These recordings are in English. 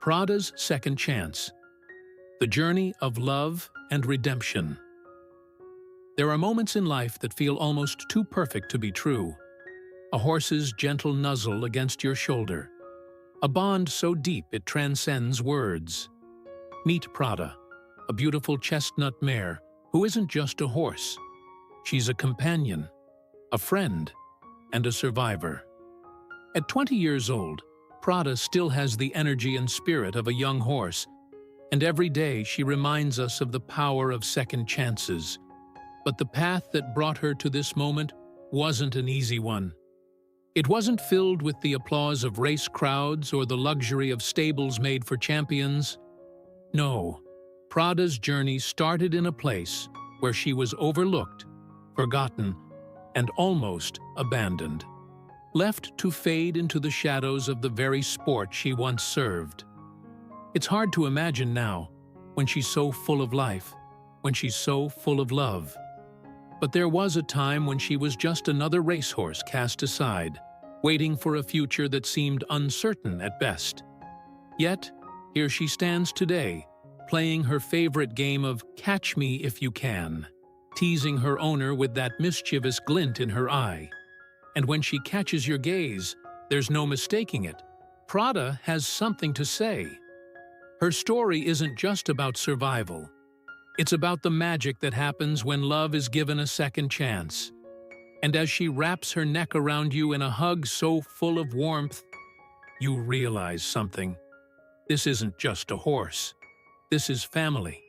Prada's Second Chance. The journey of love and redemption. There are moments in life that feel almost too perfect to be true. A horse's gentle nuzzle against your shoulder. A bond so deep it transcends words. Meet Prada, a beautiful chestnut mare who isn't just a horse. She's a companion, a friend, and a survivor. At 20 years old, Prada still has the energy and spirit of a young horse, and every day she reminds us of the power of second chances. But the path that brought her to this moment wasn't an easy one. It wasn't filled with the applause of race crowds or the luxury of stables made for champions. No, Prada's journey started in a place where she was overlooked, forgotten, and almost abandoned. Left to fade into the shadows of the very sport she once served. It's hard to imagine now, when she's so full of life, when she's so full of love. But there was a time when she was just another racehorse cast aside, waiting for a future that seemed uncertain at best. Yet, here she stands today, playing her favorite game of Catch Me If You Can, teasing her owner with that mischievous glint in her eye. And when she catches your gaze, there's no mistaking it. Prada has something to say. Her story isn't just about survival. It's about the magic that happens when love is given a second chance. And as she wraps her neck around you in a hug so full of warmth, you realize something. This isn't just a horse. This is family.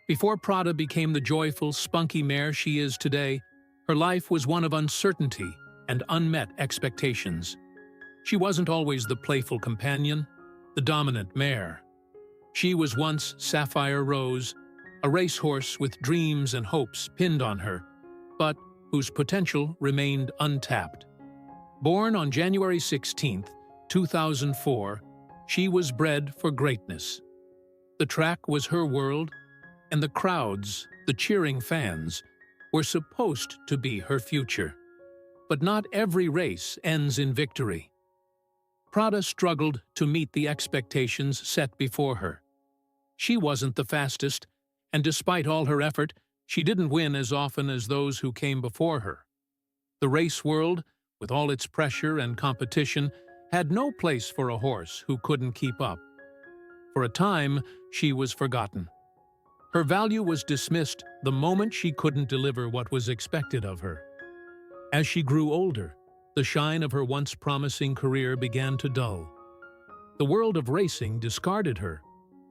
Before Prada became the joyful, spunky mare she is today, her life was one of uncertainty and unmet expectations. She wasn't always the playful companion, the dominant mare. She was once Sapphire Rose, a racehorse with dreams and hopes pinned on her, but whose potential remained untapped. Born on January 16, 2004, she was bred for greatness. The track was her world, and the crowds, the cheering fans, were supposed to be her future. But not every race ends in victory. Prada struggled to meet the expectations set before her. She wasn't the fastest, and despite all her effort, she didn't win as often as those who came before her. The race world, with all its pressure and competition, had no place for a horse who couldn't keep up. For a time, she was forgotten. Her value was dismissed the moment she couldn't deliver what was expected of her. As she grew older, the shine of her once promising career began to dull. The world of racing discarded her,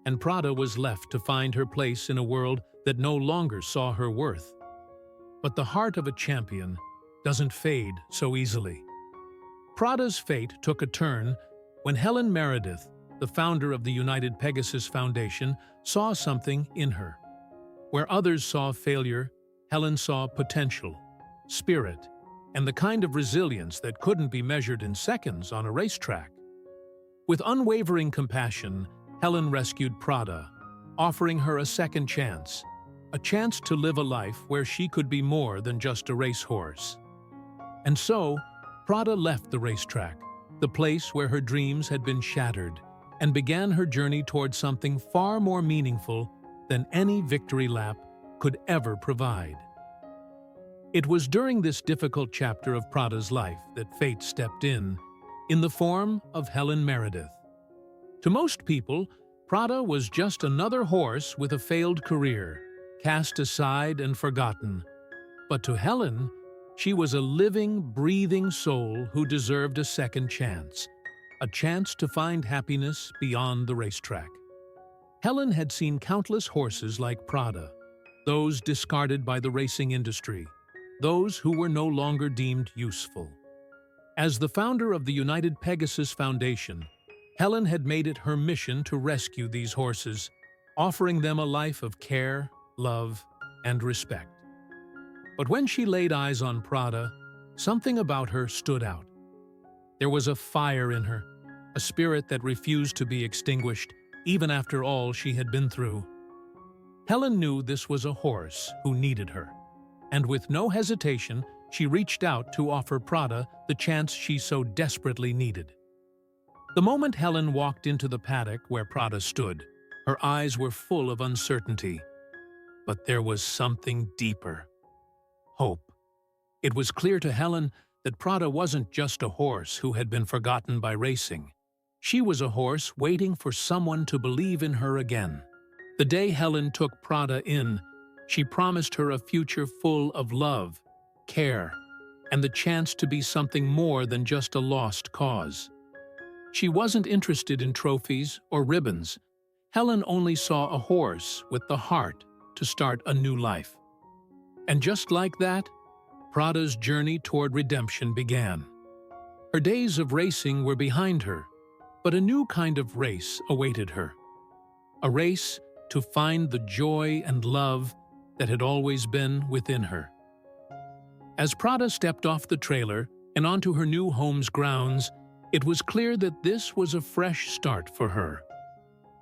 and Prada was left to find her place in a world that no longer saw her worth. But the heart of a champion doesn't fade so easily. Prada's fate took a turn when Helen Meredith, the founder of the United Pegasus Foundation, saw something in her. Where others saw failure, Helen saw potential, spirit, and the kind of resilience that couldn't be measured in seconds on a racetrack. With unwavering compassion, Helen rescued Prada, offering her a second chance, a chance to live a life where she could be more than just a racehorse. And so, Prada left the racetrack, the place where her dreams had been shattered, and began her journey toward something far more meaningful than any victory lap could ever provide. It was during this difficult chapter of Prada's life that fate stepped in the form of Helen Meredith. To most people, Prada was just another horse with a failed career, cast aside and forgotten. But to Helen, she was a living, breathing soul who deserved a second chance, a chance to find happiness beyond the racetrack. Helen had seen countless horses like Prada, those discarded by the racing industry, those who were no longer deemed useful. As the founder of the United Pegasus Foundation, Helen had made it her mission to rescue these horses, offering them a life of care, love, and respect. But when she laid eyes on Prada, something about her stood out. There was a fire in her, a spirit that refused to be extinguished, even after all she had been through. Helen knew this was a horse who needed her, and with no hesitation, she reached out to offer Prada the chance she so desperately needed. The moment Helen walked into the paddock where Prada stood, her eyes were full of uncertainty. But there was something deeper. Hope. It was clear to Helen that Prada wasn't just a horse who had been forgotten by racing. She was a horse waiting for someone to believe in her again. The day Helen took Prada in, she promised her a future full of love, care, and the chance to be something more than just a lost cause. She wasn't interested in trophies or ribbons. Helen only saw a horse with the heart to start a new life. And just like that, Prada's journey toward redemption began. Her days of racing were behind her, but a new kind of race awaited her. A race to find the joy and love that had always been within her. As Prada stepped off the trailer and onto her new home's grounds, it was clear that this was a fresh start for her.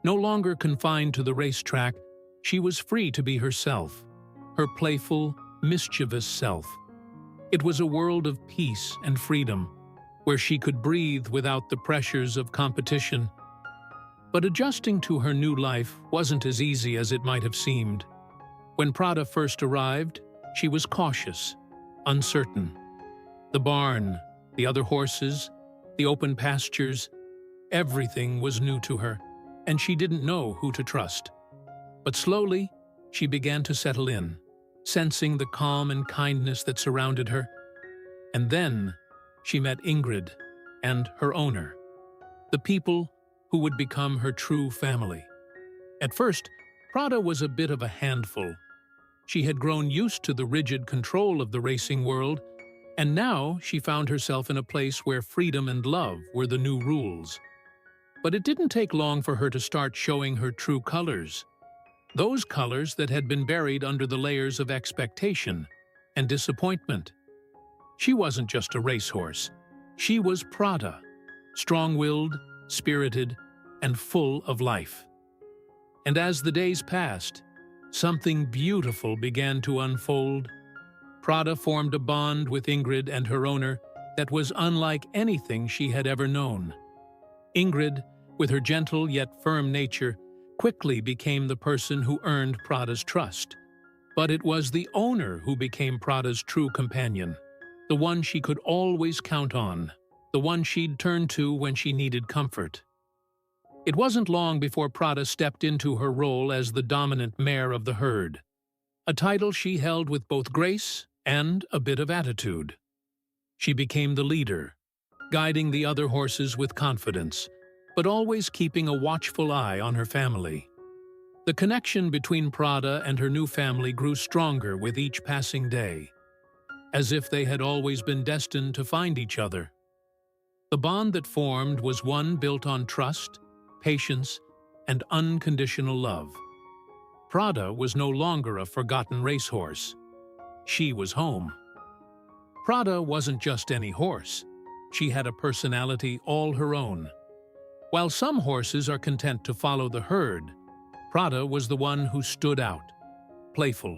No longer confined to the racetrack, she was free to be herself, her playful, mischievous self. It was a world of peace and freedom, where she could breathe without the pressures of competition. But adjusting to her new life wasn't as easy as it might have seemed. When Prada first arrived, she was cautious, uncertain. The barn, the other horses, the open pastures, everything was new to her, and she didn't know who to trust. But slowly, she began to settle in, sensing the calm and kindness that surrounded her. And then, she met Ingrid and her owner, the people who would become her true family. At first, Prada was a bit of a handful. She had grown used to the rigid control of the racing world, and now she found herself in a place where freedom and love were the new rules. But it didn't take long for her to start showing her true colors. Those colors that had been buried under the layers of expectation and disappointment. She wasn't just a racehorse. She was Prada, strong-willed, spirited, and full of life. And as the days passed, something beautiful began to unfold. Prada formed a bond with Ingrid and her owner that was unlike anything she had ever known. Ingrid, with her gentle yet firm nature, quickly became the person who earned Prada's trust. But it was the owner who became Prada's true companion, the one she could always count on, the one she'd turn to when she needed comfort. It wasn't long before Prada stepped into her role as the dominant mare of the herd, a title she held with both grace and a bit of attitude. She became the leader, guiding the other horses with confidence, but always keeping a watchful eye on her family. The connection between Prada and her new family grew stronger with each passing day, as if they had always been destined to find each other. The bond that formed was one built on trust, patience, and unconditional love. Prada was no longer a forgotten racehorse. She was home. Prada wasn't just any horse. She had a personality all her own. While some horses are content to follow the herd, Prada was the one who stood out, playful,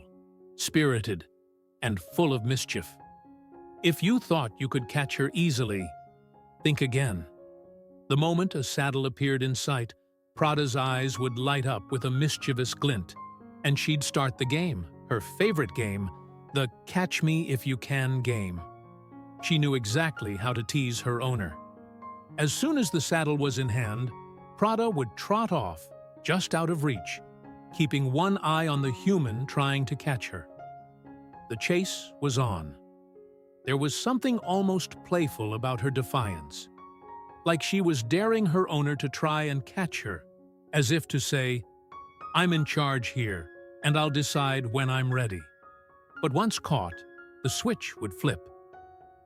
spirited, and full of mischief. If you thought you could catch her easily, think again. The moment a saddle appeared in sight, Prada's eyes would light up with a mischievous glint, and she'd start the game, her favorite game, the Catch Me If You Can game. She knew exactly how to tease her owner. As soon as the saddle was in hand, Prada would trot off, just out of reach, keeping one eye on the human trying to catch her. The chase was on. There was something almost playful about her defiance, like she was daring her owner to try and catch her, as if to say, "I'm in charge here, and I'll decide when I'm ready." But once caught, the switch would flip.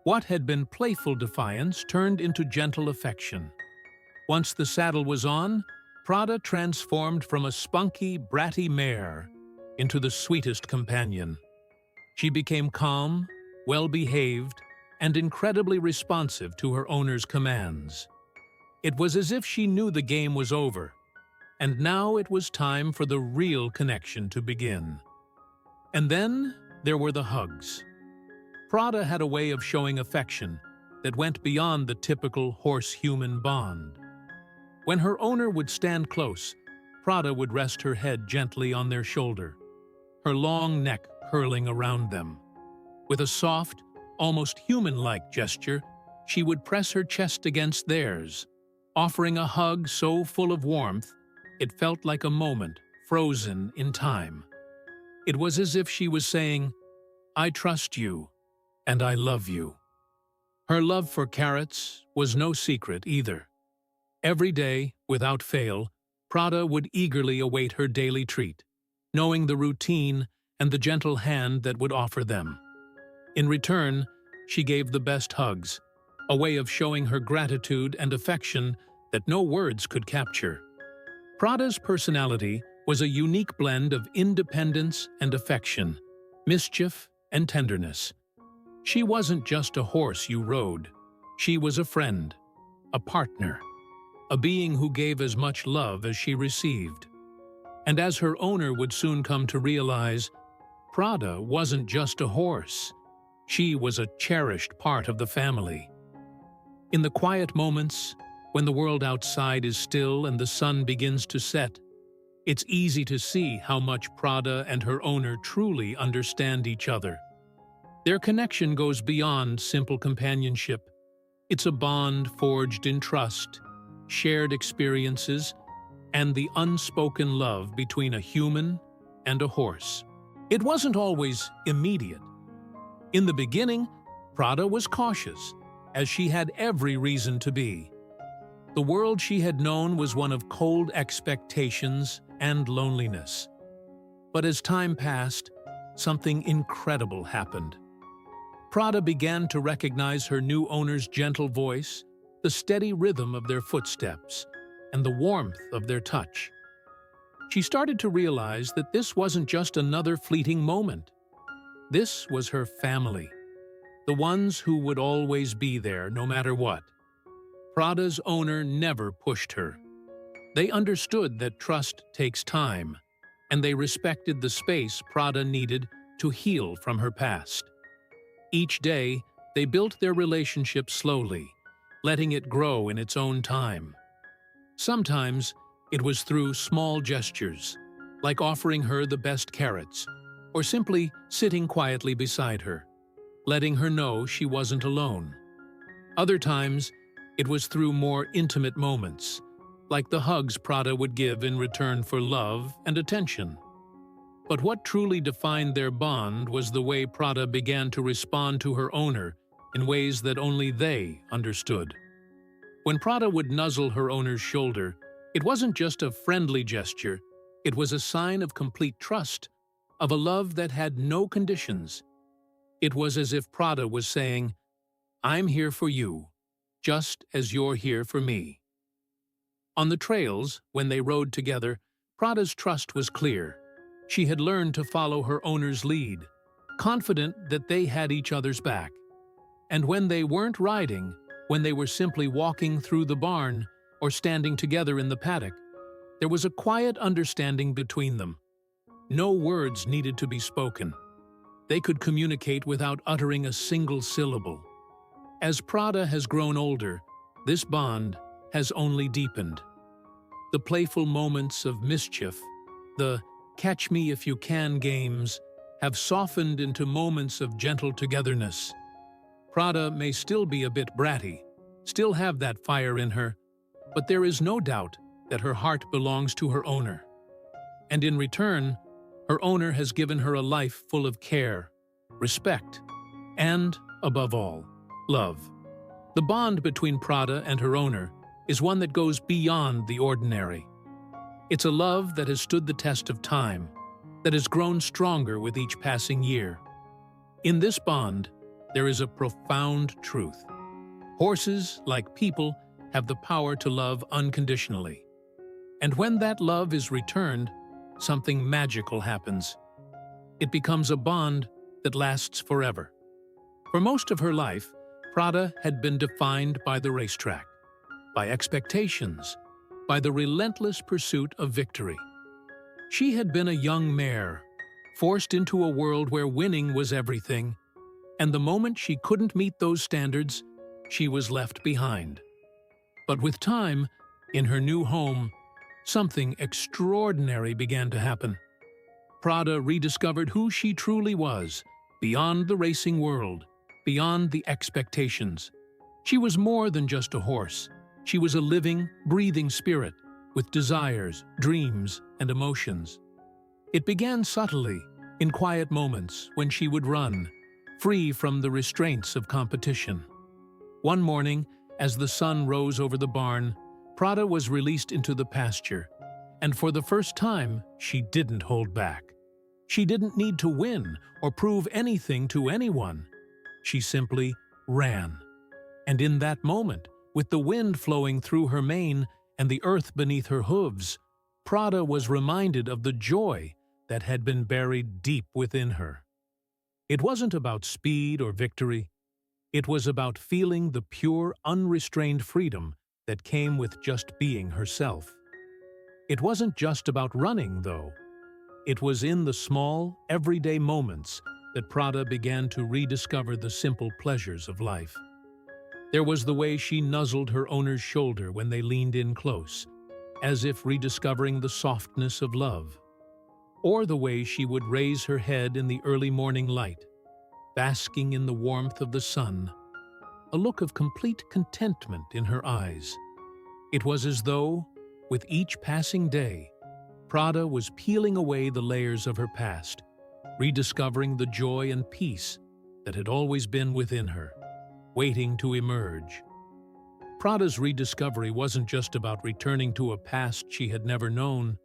What had been playful defiance turned into gentle affection. Once the saddle was on, Prada transformed from a spunky, bratty mare into the sweetest companion. She became calm, well-behaved, and incredibly responsive to her owner's commands. It was as if she knew the game was over, and now it was time for the real connection to begin. And then there were the hugs. Prada had a way of showing affection that went beyond the typical horse-human bond. When her owner would stand close, Prada would rest her head gently on their shoulder, her long neck curling around them. With a soft, almost human-like gesture, she would press her chest against theirs, offering a hug so full of warmth it felt like a moment frozen in time. It was as if she was saying, "I trust you, and I love you." Her love for carrots was no secret either. Every day, without fail, Prada would eagerly await her daily treat, knowing the routine and the gentle hand that would offer them. In return, she gave the best hugs, a way of showing her gratitude and affection that no words could capture. Prada's personality was a unique blend of independence and affection, mischief and tenderness. She wasn't just a horse you rode. She was a friend, a partner, a being who gave as much love as she received. And as her owner would soon come to realize, Prada wasn't just a horse. She was a cherished part of the family. In the quiet moments, when the world outside is still and the sun begins to set, it's easy to see how much Prada and her owner truly understand each other. Their connection goes beyond simple companionship. It's a bond forged in trust, shared experiences, and the unspoken love between a human and a horse. It wasn't always immediate. In the beginning, Prada was cautious, as she had every reason to be. The world she had known was one of cold expectations and loneliness. But as time passed, something incredible happened. Prada began to recognize her new owner's gentle voice, the steady rhythm of their footsteps, and the warmth of their touch. She started to realize that this wasn't just another fleeting moment. This was her family, the ones who would always be there no matter what. Prada's owner never pushed her. They understood that trust takes time, and they respected the space Prada needed to heal from her past. Each day, they built their relationship slowly, letting it grow in its own time. Sometimes, it was through small gestures, like offering her the best carrots, or simply sitting quietly beside her, letting her know she wasn't alone. Other times, it was through more intimate moments, like the hugs Prada would give in return for love and attention. But what truly defined their bond was the way Prada began to respond to her owner in ways that only they understood. When Prada would nuzzle her owner's shoulder, it wasn't just a friendly gesture, it was a sign of complete trust, of a love that had no conditions. It was as if Prada was saying, "I'm here for you, just as you're here for me." On the trails, when they rode together, Prada's trust was clear. She had learned to follow her owner's lead, confident that they had each other's back. And when they weren't riding, when they were simply walking through the barn or standing together in the paddock, there was a quiet understanding between them. No words needed to be spoken. They could communicate without uttering a single syllable. As Prada has grown older, this bond has only deepened. The playful moments of mischief, the catch-me-if-you-can games, have softened into moments of gentle togetherness. Prada may still be a bit bratty, still have that fire in her, but there is no doubt that her heart belongs to her owner. And in return, her owner has given her a life full of care, respect, and, above all, love. The bond between Prada and her owner is one that goes beyond the ordinary. It's a love that has stood the test of time, that has grown stronger with each passing year. In this bond, there is a profound truth. Horses, like people, have the power to love unconditionally. And when that love is returned, something magical happens. It becomes a bond that lasts forever. For most of her life, Prada had been defined by the racetrack, by expectations, by the relentless pursuit of victory. She had been a young mare, forced into a world where winning was everything, and the moment she couldn't meet those standards, she was left behind. But with time, In her new home, something extraordinary began to happen. Prada rediscovered who she truly was, beyond the racing world, beyond the expectations. She was more than just a horse. She was a living, breathing spirit with desires, dreams, and emotions. It began subtly, in quiet moments when she would run, free from the restraints of competition. One morning, as the sun rose over the barn, Prada was released into the pasture, and for the first time, she didn't hold back. She didn't need to win or prove anything to anyone. She simply ran. And in that moment, with the wind flowing through her mane and the earth beneath her hooves, Prada was reminded of the joy that had been buried deep within her. It wasn't about speed or victory. It was about feeling the pure, unrestrained freedom that came with just being herself. It wasn't just about running, though. It was in the small, everyday moments that Prada began to rediscover the simple pleasures of life. There was the way she nuzzled her owner's shoulder when they leaned in close, as if rediscovering the softness of love. Or the way she would raise her head in the early morning light, basking in the warmth of the sun, a look of complete contentment in her eyes. It was as though, with each passing day, Prada was peeling away the layers of her past, rediscovering the joy and peace that had always been within her, waiting to emerge. Prada's rediscovery wasn't just about returning to a past she had never known.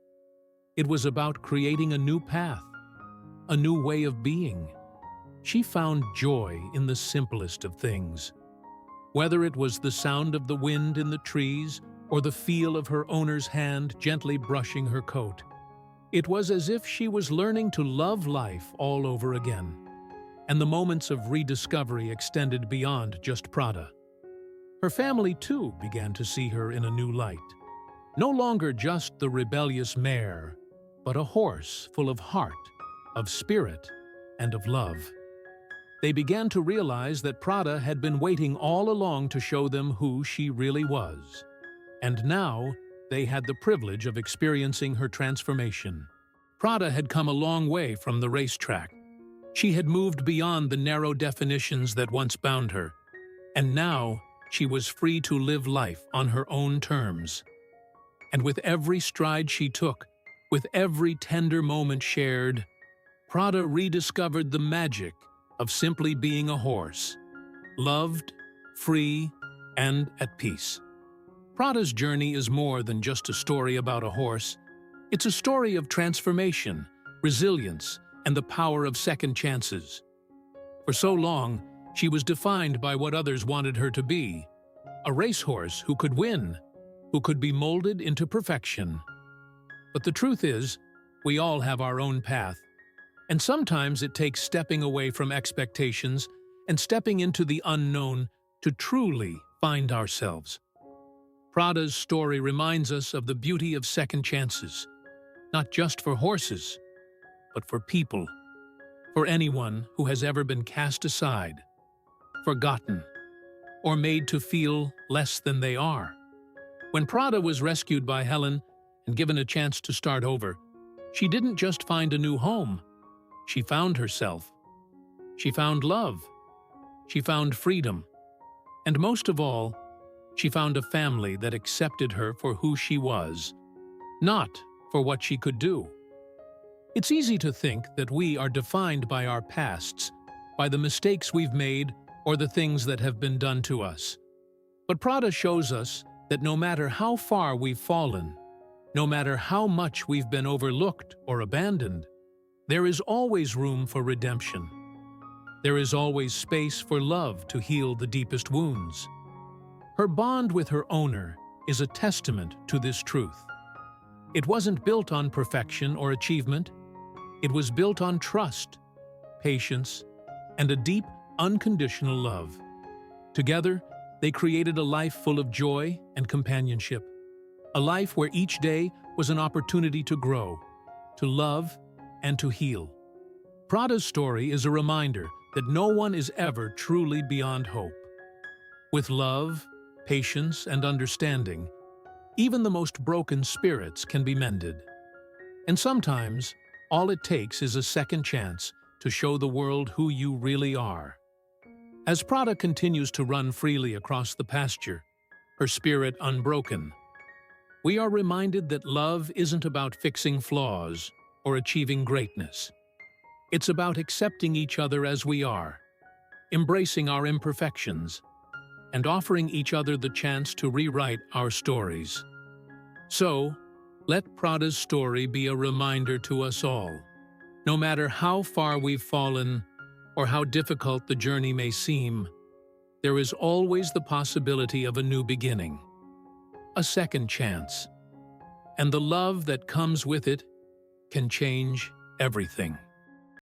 It was about creating a new path, a new way of being. She found joy in the simplest of things. Whether it was the sound of the wind in the trees or the feel of her owner's hand gently brushing her coat, it was as if she was learning to love life all over again. And the moments of rediscovery extended beyond just Prada. Her family, too, began to see her in a new light. No longer just the rebellious mare, but a horse full of heart, of spirit, and of love. They began to realize that Prada had been waiting all along to show them who she really was. And now, they had the privilege of experiencing her transformation. Prada had come a long way from the racetrack. She had moved beyond the narrow definitions that once bound her, and now she was free to live life on her own terms. And with every stride she took, with every tender moment shared, Prada rediscovered the magic of simply being a horse, loved, free, and at peace. Prada's journey is more than just a story about a horse. It's a story of transformation, resilience, and the power of second chances. For so long, she was defined by what others wanted her to be, a racehorse who could win, who could be molded into perfection. But the truth is, we all have our own path, and sometimes it takes stepping away from expectations and stepping into the unknown to truly find ourselves. Prada's story reminds us of the beauty of second chances, not just for horses, but for people, for anyone who has ever been cast aside, forgotten, or made to feel less than they are. When Prada was rescued by Helen and given a chance to start over, she didn't just find a new home. She found herself. She found love. She found freedom. And most of all, she found a family that accepted her for who she was, not for what she could do. It's easy to think that we are defined by our pasts, by the mistakes we've made or the things that have been done to us. But Prada shows us that no matter how far we've fallen, no matter how much we've been overlooked or abandoned, there is always room for redemption. There is always space for love to heal the deepest wounds. Her bond with her owner is a testament to this truth. It wasn't built on perfection or achievement. It was built on trust, patience, and a deep, unconditional love. Together, they created a life full of joy and companionship, a life where each day was an opportunity to grow, to love, and to heal. Prada's story is a reminder that no one is ever truly beyond hope. With love, patience, and understanding, Even the most broken spirits can be mended. And sometimes, all it takes is a second chance to show the world who you really are. As Prada continues to run freely across the pasture, her spirit unbroken, we are reminded that love isn't about fixing flaws or achieving greatness. It's about accepting each other as we are, embracing our imperfections, and offering each other the chance to rewrite our stories. So, let Prada's story be a reminder to us all. No matter how far we've fallen or how difficult the journey may seem, there is always the possibility of a new beginning, a second chance, and the love that comes with it can change everything.